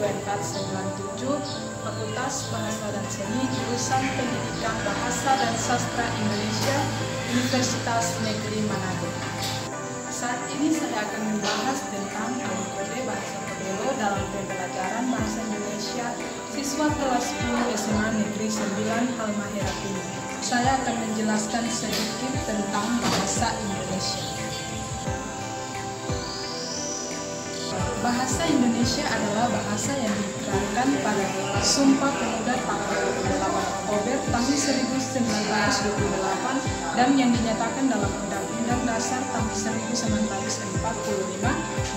2497, Fakultas Bahasa dan Seni, jurusan Pendidikan Bahasa dan Sastra Indonesia, Universitas Negeri Manado. Saat ini saya akan membahas tentang alikode bahasa Tobelo dalam pembelajaran bahasa Indonesia siswa kelas 10 SMA Negeri 9 Halmahera Timur. Saya akan menjelaskan sedikit tentang bahasa Indonesia. Bahasa Indonesia adalah bahasa yang diterangkan pada Sumpah Pemuda tanggal 28 Oktober tahun 1928 dan yang dinyatakan dalam Undang-Undang Dasar tahun 1945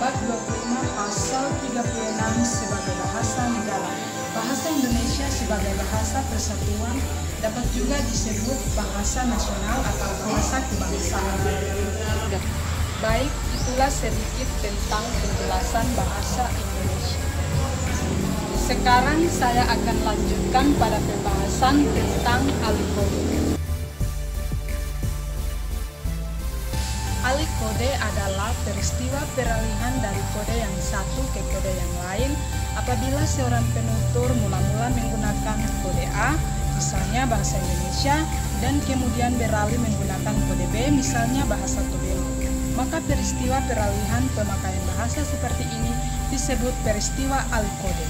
bab 25 pasal 36 sebagai bahasa negara. Bahasa Indonesia sebagai bahasa persatuan dapat juga disebut bahasa nasional atau bahasa kebangsaan. Baik, itulah sedikit tentang penjelasan bahasa Indonesia. Sekarang saya akan lanjutkan pada pembahasan tentang alikode. Alikode adalah peristiwa peralihan dari kode yang satu ke kode yang lain apabila seorang penutur mula-mula menggunakan kode A, misalnya bahasa Indonesia, dan kemudian beralih menggunakan kode B, misalnya bahasa Tobelo. Maka peristiwa peralihan pemakaian bahasa seperti ini disebut peristiwa alikode.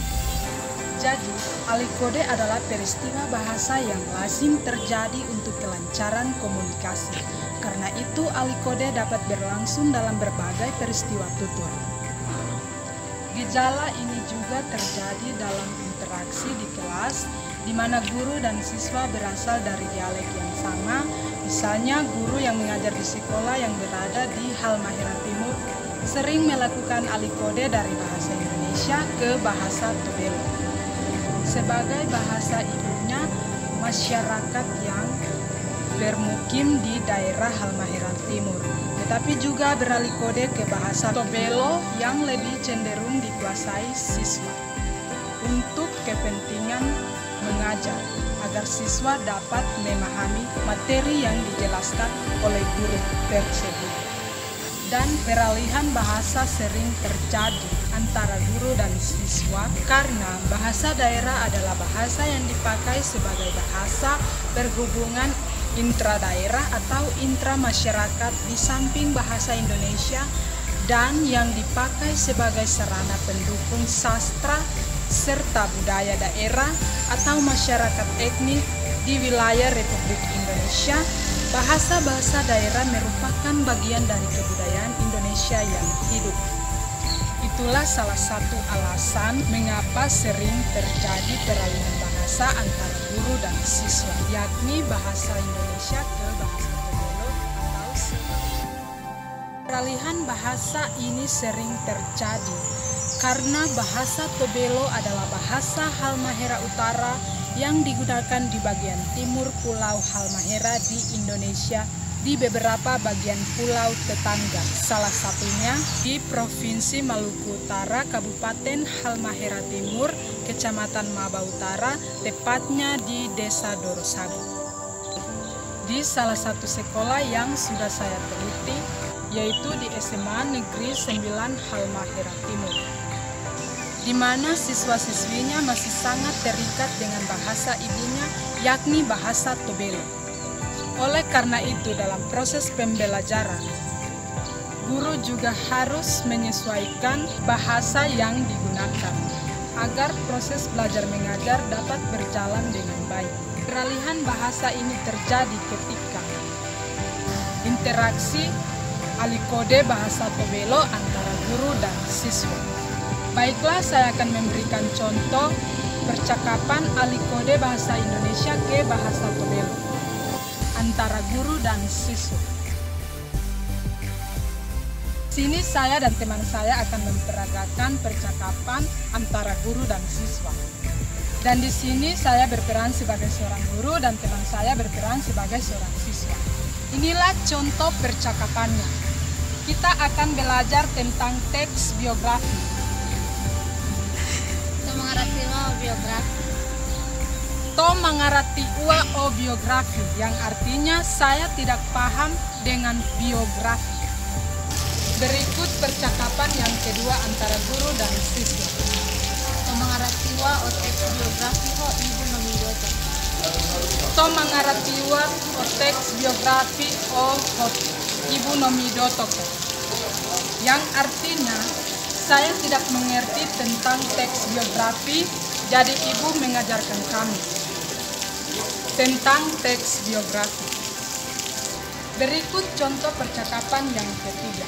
Jadi, alikode adalah peristiwa bahasa yang lazim terjadi untuk kelancaran komunikasi. Karena itu, alikode dapat berlangsung dalam berbagai peristiwa tutur. Gejala ini juga terjadi dalam interaksi di kelas, di mana guru dan siswa berasal dari dialek yang sama. Misalnya, guru yang mengajar di sekolah yang berada di Halmahera Timur sering melakukan alikode dari bahasa Indonesia ke bahasa Tobelo. Sebagai bahasa ibunya, masyarakat yang bermukim di daerah Halmahera Timur, tetapi juga beralikode ke bahasa Tobelo yang lebih cenderung dikuasai siswa untuk kepentingan mengajar agar siswa dapat memahami materi yang dijelaskan oleh guru tersebut. Dan peralihan bahasa sering terjadi antara guru dan siswa karena bahasa daerah adalah bahasa yang dipakai sebagai bahasa berhubungan intradaerah atau intramasyarakat di samping bahasa Indonesia dan yang dipakai sebagai sarana pendukung sastra serta budaya daerah atau masyarakat etnik di wilayah Republik Indonesia. Bahasa-bahasa daerah merupakan bagian dari kebudayaan Indonesia yang hidup. Itulah salah satu alasan mengapa sering terjadi peralihan bahasa antara guru dan siswa, yakni bahasa Indonesia ke bahasa Tobelo atau sebaliknya. Peralihan bahasa ini sering terjadi karena bahasa Tobelo adalah bahasa Halmahera Utara yang digunakan di bagian timur Pulau Halmahera di Indonesia di beberapa bagian pulau tetangga. Salah satunya di Provinsi Maluku Utara, Kabupaten Halmahera Timur, Kecamatan Maba Utara, tepatnya di Desa Dorosagu. Di salah satu sekolah yang sudah saya teliti, yaitu di SMA Negeri 9 Halmahera Timur, di mana siswa-siswinya masih sangat terikat dengan bahasa ibunya, yakni bahasa Tobelo. Oleh karena itu, dalam proses pembelajaran, guru juga harus menyesuaikan bahasa yang digunakan agar proses belajar mengajar dapat berjalan dengan baik. Peralihan bahasa ini terjadi ketika interaksi alikode bahasa Tobelo antara guru dan siswa. Baiklah, saya akan memberikan contoh percakapan alikode bahasa Indonesia ke bahasa Tobelo antara guru dan siswa. Sini saya dan teman saya akan memperagakan percakapan antara guru dan siswa. Dan di sini saya berperan sebagai seorang guru dan teman saya berperan sebagai seorang siswa. Inilah contoh percakapannya. Kita akan belajar tentang teks biografi. Mengarati biografi. To mengarati ua biografi, yang artinya saya tidak paham dengan biografi. Berikut percakapan yang kedua antara guru dan siswa. To mengarati mangaratiwa o teks biografi ho ibu no Widodo. To mangaratiwa o teks biografi o Ibu no Widodo, yang artinya saya tidak mengerti tentang teks biografi, jadi ibu mengajarkan kami tentang teks biografi. Berikut contoh percakapan yang ketiga.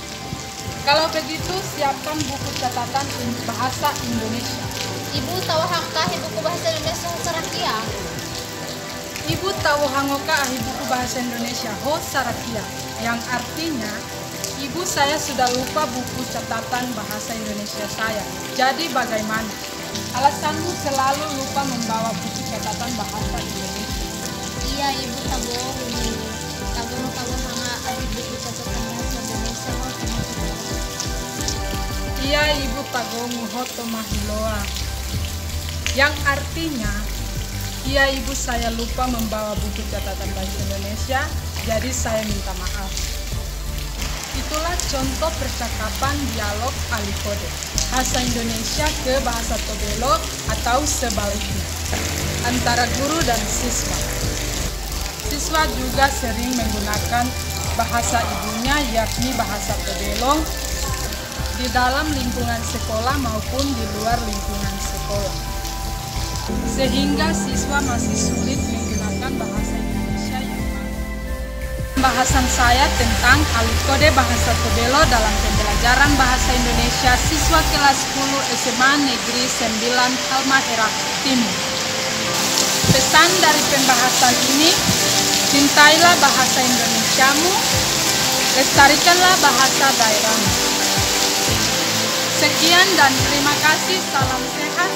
Kalau begitu, siapkan buku catatan bahasa Indonesia. Ibu tahu hangkah buku bahasa Indonesia Sarakia? Ibu tahu hangoka buku bahasa Indonesia Ho Sarakia, yang artinya ibu saya sudah lupa buku catatan bahasa Indonesia saya. Jadi bagaimana? Alasanmu selalu lupa membawa buku catatan bahasa Indonesia. Iya ibu tahu hanga buku catatan bahasa Indonesia ho teman-teman. Iya ibu tagongu hoto mahiloa, yang artinya iya ibu saya lupa membawa buku catatan bahasa Indonesia, jadi saya minta maaf. Itulah contoh percakapan dialog alikode bahasa Indonesia ke bahasa Tobelo atau sebaliknya antara guru dan siswa. Siswa juga sering menggunakan bahasa ibunya yakni bahasa Tobelo di dalam lingkungan sekolah maupun di luar lingkungan sekolah. Sehingga siswa masih sulit menggunakan bahasa Indonesia yang baik. Pembahasan saya tentang alikode bahasa Tobelo dalam pembelajaran bahasa Indonesia siswa kelas 10 SMA Negeri 9 Halmahera Timur. Pesan dari pembahasan ini, cintailah bahasa Indonesiamu, lestarikanlah bahasa daerahmu. Sekian dan terima kasih, salam sehat.